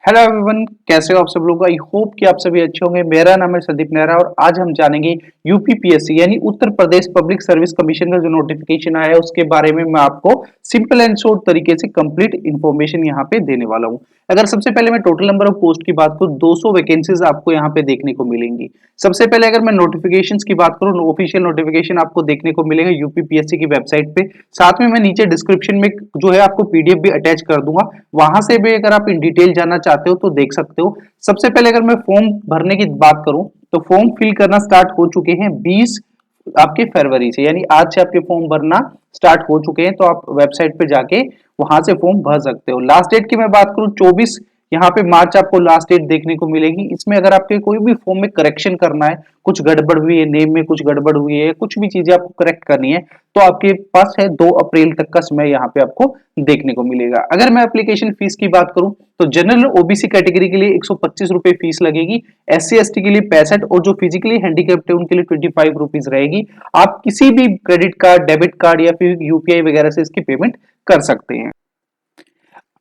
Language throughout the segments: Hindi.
हेलो एवरीवन, कैसे हो आप सब लोग। आई होप कि आप सभी अच्छे होंगे। मेरा नाम है संदीप नेहरा और आज हम जानेंगे यूपीपीएससी यानी Uttar Pradesh public service commission का जो नोटिफिकेशन आया है उसके बारे में मैं आपको सिंपल एंड शॉर्ट तरीके से कंप्लीट इंफॉर्मेशन यहाँ पे देने वाला हूँ। अगर सबसे पहले मैं टोटल नंबर ऑफ पोस्ट की बात करूँ, 200 वैकेंसीज आपको यहाँ पे देखने को मिलेंगी। सबसे पहले अगर मैं नोटिफिकेशंस की बात करूँ, ऑफिशियल नोटिफिकेशन आपको देखने को मिलेगा यूपीपीएससी की वेबसाइट पे। साथ में मैं नीचे डिस्क्रिप्शन में जो है आपको पीडीएफ भी अटैच कर दूंगा, वहां से भी अगर आप इन डिटेल जानना चाहते हो तो देख सकते हो। सबसे पहले अगर मैं फॉर्म भरने की बात करूं तो फॉर्म फिल करना स्टार्ट हो चुके हैं 20 आपके फरवरी से, यानी आज से आपके फॉर्म भरना स्टार्ट हो चुके हैं। तो आप वेबसाइट पे जाके वहां से फॉर्म भर सकते हो। लास्ट डेट की मैं बात करूं 24 यहाँ पे मार्च आपको लास्ट डेट देखने को मिलेगी। इसमें अगर आपके कोई भी फॉर्म में करेक्शन करना है, कुछ गड़बड़ हुई है, नेम में कुछ गड़बड़ हुई है, कुछ भी चीजें आपको करेक्ट करनी है तो आपके पास है 2 अप्रैल तक का समय यहाँ पे आपको देखने को मिलेगा। अगर मैं एप्लीकेशन फीस की बात करूं तो जनरल ओबीसी कैटेगरी के लिए 125 रुपए फीस लगेगी, एससी एसटी के लिए 65 और जो फिजिकली हैंडीकैप्ड है उनके लिए 25 रुपीज रहेगी। आप किसी भी क्रेडिट कार्ड, डेबिट कार्ड या फिर यूपीआई वगैरह से इसकी पेमेंट कर सकते हैं।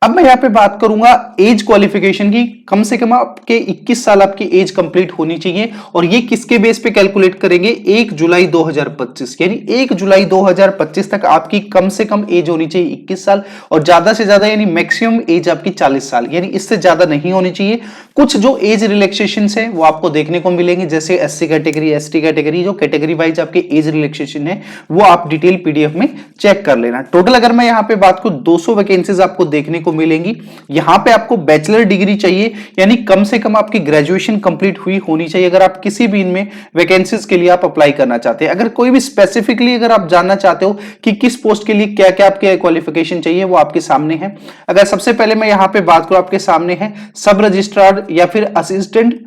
अब मैं यहाँ पे बात करूंगा एज क्वालिफिकेशन की। कम से कम आपके 21 साल आपकी एज कंप्लीट होनी चाहिए और ये किसके बेस पे कैलकुलेट करेंगे, 1 जुलाई 2025 यानी 1 जुलाई 2025 तक आपकी कम से कम एज होनी चाहिए 21 साल और ज्यादा से ज्यादा यानी मैक्सिमम एज आपकी 40 साल, यानी इससे ज्यादा नहीं होनी चाहिए। कुछ जो एज रिलैक्सेशन है वो आपको देखने को मिलेंगे, जैसे एससी कैटेगरी, एसटी कैटेगरी, जो कैटेगरी वाइज आपके एज रिलैक्सेशन है वो आप डिटेल पीडीएफ में चेक कर लेना। टोटल अगर मैं यहाँ पे बात करूं 200 वैकेंसीज आपको देखने को मिलेंगी। यहां पे आपको बैचलर डिग्री चाहिए, यानी कम से कम आपकी ग्रेजुएशन कंप्लीट हुई होनी चाहिए अगर आप किसी भी इनमें वैकेंसीज के लिए आप अप्लाई करना चाहते हैं। अगर कोई भी स्पेसिफिकली अगर आप जानना चाहते हो कि किस पोस्ट के लिए क्या क्या आपके क्वालिफिकेशन चाहिए वो आपके सामने है। अगर सबसे पहले मैं यहां पे बात करूं, आपके सामने है सब रजिस्ट्रार या फिर असिस्टेंट।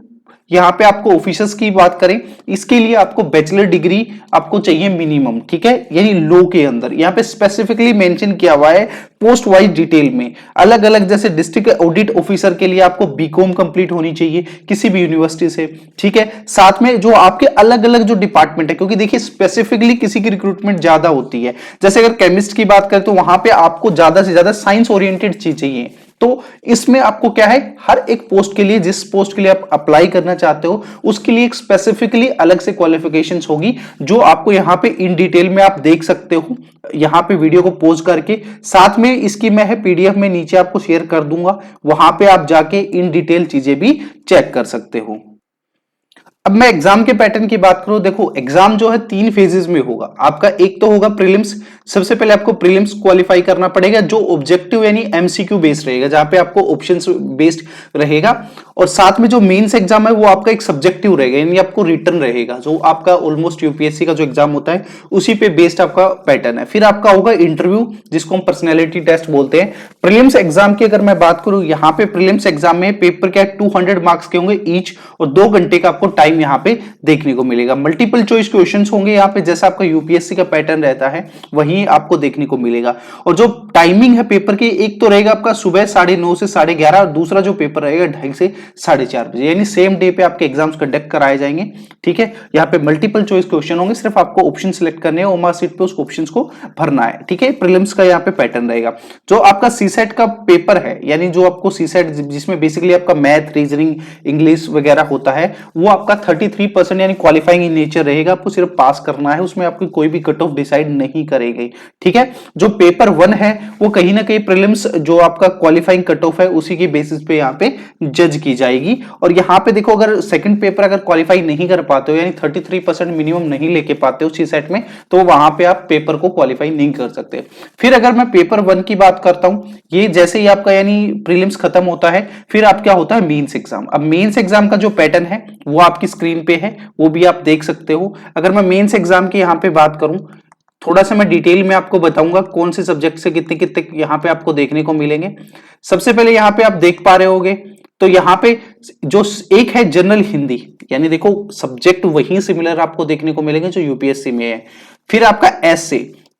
यहाँ पे आपको ऑफिसर्स की बात करें, इसके लिए आपको बैचलर डिग्री आपको चाहिए मिनिमम, ठीक है, यानी लो के अंदर। यहाँ पे स्पेसिफिकली मेंशन किया हुआ है पोस्ट वाइज डिटेल में अलग अलग, जैसे डिस्ट्रिक्ट ऑडिट ऑफिसर के लिए आपको बीकॉम कंप्लीट होनी चाहिए किसी भी यूनिवर्सिटी से, ठीक है। साथ में जो आपके अलग अलग जो डिपार्टमेंट है, क्योंकि देखिए स्पेसिफिकली किसी की रिक्रूटमेंट ज्यादा होती है, जैसे अगर केमिस्ट की बात करें तो वहां पे आपको ज्यादा से ज्यादा साइंस ओरिएंटेड चीज चाहिए। तो इसमें आपको क्या है, हर एक पोस्ट के लिए, जिस पोस्ट के लिए आप अप्लाई करना चाहते हो उसके लिए एक स्पेसिफिकली अलग से क्वालिफिकेशंस होगी जो आपको यहां पे इन डिटेल में आप देख सकते हो। यहां पे वीडियो को पॉज करके, साथ में इसकी मैं है पीडीएफ में नीचे आपको शेयर कर दूंगा, वहां पे आप जाके इन डिटेल चीजें भी चेक कर सकते हो। अब मैं एग्जाम के पैटर्न की बात करूं, देखो एग्जाम जो है 3 फेजेस में होगा आपका। एक तो होगा प्रीलिम्स। सबसे पहले आपको प्रीलिम्स क्वालिफाई करना पड़ेगा, जो ऑब्जेक्टिव यानी एमसीक्यू बेस्ड रहेगा, जहां पे आपको ऑप्शंस बेस्ड रहेगा। और साथ में जो मेंस एग्जाम है वो आपका एक सब्जेक्टिव रहेगा, यानी आपको रिटर्न रहेगा, जो आपका ऑलमोस्ट यूपीएससी का जो एग्जाम होता है उसी पे बेस्ड आपका पैटर्न है। फिर आपका होगा इंटरव्यू, जिसको हम पर्सनैलिटी टेस्ट बोलते हैं। प्रीलिम्स एग्जाम की अगर मैं बात करूं, यहाँ पे प्रीलिम्स एग्जाम में पेपर क्या 200 मार्क्स के होंगे ईच और 2 घंटे का आपको टाइम यहाँ पे देखने को मिलेगा। मल्टीपल चॉइस क्वेश्चंस होंगे यहाँ पे, जैसा आपका यूपीएससी का पैटर्न रहता है वही आपको देखने को मिलेगा। और जो टाइमिंग है पेपर की, एक तो रहेगा आपका सुबह 9:30 से 11:30 और दूसरा जो पेपर रहेगा 2:30 से 4:30 बजे, यानी सेम डे पे आपके एग्जाम्स कंडक्ट कराए जाएंगे, ठीक है। यहाँ पे मल्टीपल चॉइस क्वेश्चन होंगे, सिर्फ आपको ऑप्शन सिलेक्ट करने हैं, ओमार सीट पे उस ऑप्शन को भरना है, ठीक है। प्रीलिम्स का यहाँ पे पैटर्न रहेगा। जो आपका सीसेट का पेपर है, यानी जो आपको सीसेट जिसमें बेसिकली आपका मैथ, रीजनिंग, इंग्लिश वगैरह होता है, वो आपका 33% यानी क्वालिफाइंग इन नेचर रहेगा। आपको सिर्फ पास करना है, उसमें आपकी कोई भी कट ऑफ डिसाइड नहीं करेगी, ठीक है। जो पेपर 1 है वो कहीं ना कहीं प्रीलिम्स जो आपका क्वालिफाइंग कट ऑफ है उसी के बेसिस पे यहाँ पे जज की जाएगी। और यहाँ पे देखो, अगर सेकंड पेपर अगर क्वालिफाई नहीं कर पाते हो, यानी 33% मिनिमम नहीं लेके पाते हो सीसेट में, तो वहां पे आप पेपर को क्वालिफाई नहीं कर सकते। फिर अगर मैं पेपर 1 की बात करता हूं, ये जैसे ही आपका यानी प्रीलिम्स खत्म होता है, फिर आप क्या होता है मेंस एग्जाम। अब मेंस एग्जाम का जो पैटर्न है वो आपकी स्क्रीन पे है, वो भी आप देख सकते हो। अगर मैं मेंस एग्जाम की यहाँ पे बात करूं, थोड़ा सा मैं डिटेल में आपको बताऊंगा कौन से सब्जेक्ट से कितने कितने यहाँ पे आपको देखने को मिलेंगे। सबसे पहले यहाँ पे आप देख पा रहे होगे, तो यहाँ पे जो एक है जनरल हिंदी, यानी देखो सब्जेक्ट वही सिमिलर आपको देखने को मिलेंगे जो यूपीएससी में है। फिर आपका एस से,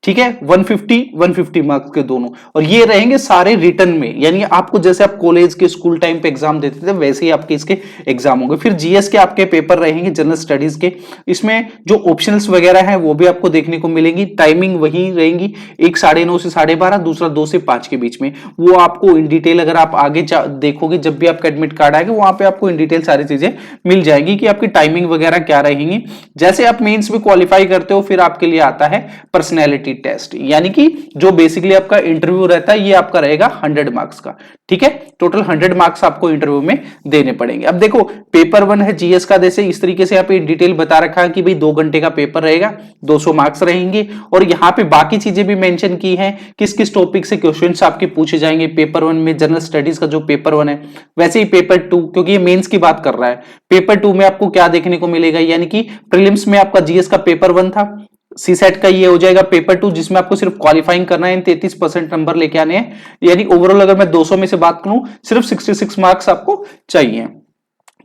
ठीक है, 150 मार्क्स के दोनों, और ये रहेंगे सारे रिटर्न में, यानी आपको जैसे आप कॉलेज के स्कूल टाइम पे एग्जाम देते थे वैसे ही आपके इसके एग्जाम होंगे। फिर जीएस के आपके पेपर रहेंगे, जनरल स्टडीज के, इसमें जो ऑप्शनल्स वगैरह हैं वो भी आपको देखने को मिलेंगी। टाइमिंग वही रहेंगी, एक 9:30 से 12:30, दूसरा 2 से 5 के बीच में। वो आपको इन डिटेल अगर आप आगे देखोगे जब भी आपका एडमिट कार्ड आएगा वहां पे आपको इन डिटेल सारी चीजें मिल जाएगी कि आपकी टाइमिंग वगैरह क्या रहेंगी। जैसे आप मेंस में क्वालिफाई करते हो फिर आपके लिए आता है पर्सनैलिटी टेस्ट, यानी कि जो बेसिकली आपका इंटरव्यू रहता है ये आपका रहेगा 100 मार्क्स का। ठीक है, टोटल 100 मार्क्स आपको इंटरव्यू में देने पड़ेंगे। अब देखो पेपर 1 है जीएस का, जैसे इस तरीके से आप डिटेल बता रखा है कि भाई 2 घंटे का पेपर रहेगा, 200 मार्क्स रहेंगे, और यहाँ पे बाकी चीजें भी मेंशन की हैं किस किस टॉपिक से क्वेश्चंस आपके पूछे जाएंगे पेपर 1 में। जनरल स्टडीज का जो पेपर 1 है वैसे ही पेपर 2, क्योंकि ये मेंस की बात कर रहा है, पेपर 2 में आपको क्या देखने को मिलेगा, यानी कि प्रीलिम्स में आपका जीएस का पेपर 1 था, सी सेट का ये हो जाएगा पेपर 2 जिसमें आपको सिर्फ क्वालिफाइंग करना है, 33% नंबर लेके आने हैं, यानी ओवरऑल अगर मैं 200 में से बात करूं सिर्फ 66 मार्क्स आपको चाहिए।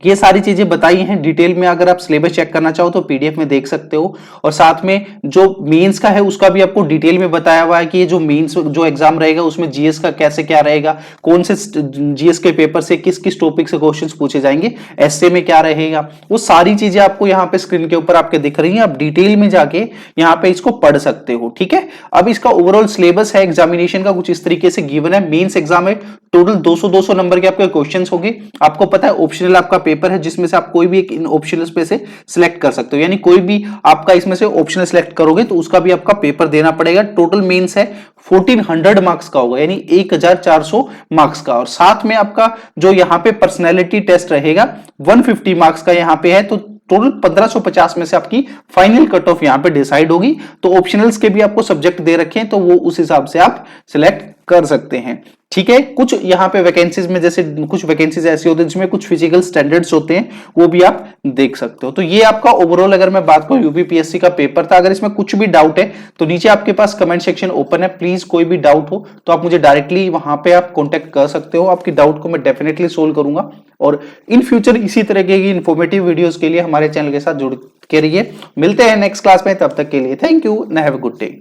ये सारी चीजें बताई हैं डिटेल में, अगर आप सिलेबस चेक करना चाहो तो पीडीएफ में देख सकते हो। और साथ में जो मेंस का है उसका भी आपको डिटेल में बताया हुआ है कि ये जो मेंस जो एग्जाम रहेगा उसमें जीएस का कैसे क्या रहेगा, कौन से जीएस के पेपर से किस किस टॉपिक से क्वेश्चंस पूछे जाएंगे, एसए में क्या रहेगा, वो सारी चीजें आपको यहाँ पे स्क्रीन के ऊपर आपके दिख रही हैं। आप डिटेल में जाके यहाँ पे इसको पढ़ सकते हो। ठीक है, अब इसका ओवरऑल सिलेबस है एग्जामिनेशन का कुछ इस तरीके से गिवन है। मेंस एग्जाम है, टोटल 200 नंबर के आपके क्वेश्चंस होंगे। आपको पता है ऑप्शनल आपका पेपर है जिसमें से आप कोई भी एक इन ऑप्शनल्स में से सिलेक्ट कर सकते हो, यानी कोई भी आपका इसमें से ऑप्शनल सिलेक्ट करोगे तो उसका भी आपका पेपर देना पड़ेगा। टोटल मेंस है 1400 मार्क्स का होगा, यानी 1400 मार्क्स का, और साथ में आपका जो यहाँ पे पर्सनैलिटी टेस्ट रहेगा 150 मार्क्स का यहाँ पे है, तो टोटल 1550 में से आपकी फाइनल कट ऑफ यहां पे डिसाइड होगी। तो ऑप्शनल्स के भी आपको सब्जेक्ट दे रखे हैं तो वो उस हिसाब से आप सिलेक्ट कर सकते हैं। ठीक है, कुछ यहाँ पे वैकेंसीज में जैसे कुछ वैकेंसीज ऐसी होती है जिसमें कुछ फिजिकल स्टैंडर्ड्स होते हैं वो भी आप देख सकते हो। तो ये आपका ओवरऑल अगर मैं बात करूं यूपीपीएससी का पेपर था। अगर इसमें कुछ भी डाउट है तो नीचे आपके पास कमेंट सेक्शन ओपन है, प्लीज कोई भी डाउट हो तो आप मुझे डायरेक्टली वहां पे आप कॉन्टेक्ट कर सकते हो, आपकी डाउट को मैं डेफिनेटली सोल्व करूंगा। और इन फ्यूचर इसी तरह की इंफॉर्मेटिव वीडियोस के लिए हमारे चैनल के साथ जुड़ के रहिए। मिलते हैं नेक्स्ट क्लास में, तब तक के लिए thank you, have a good day.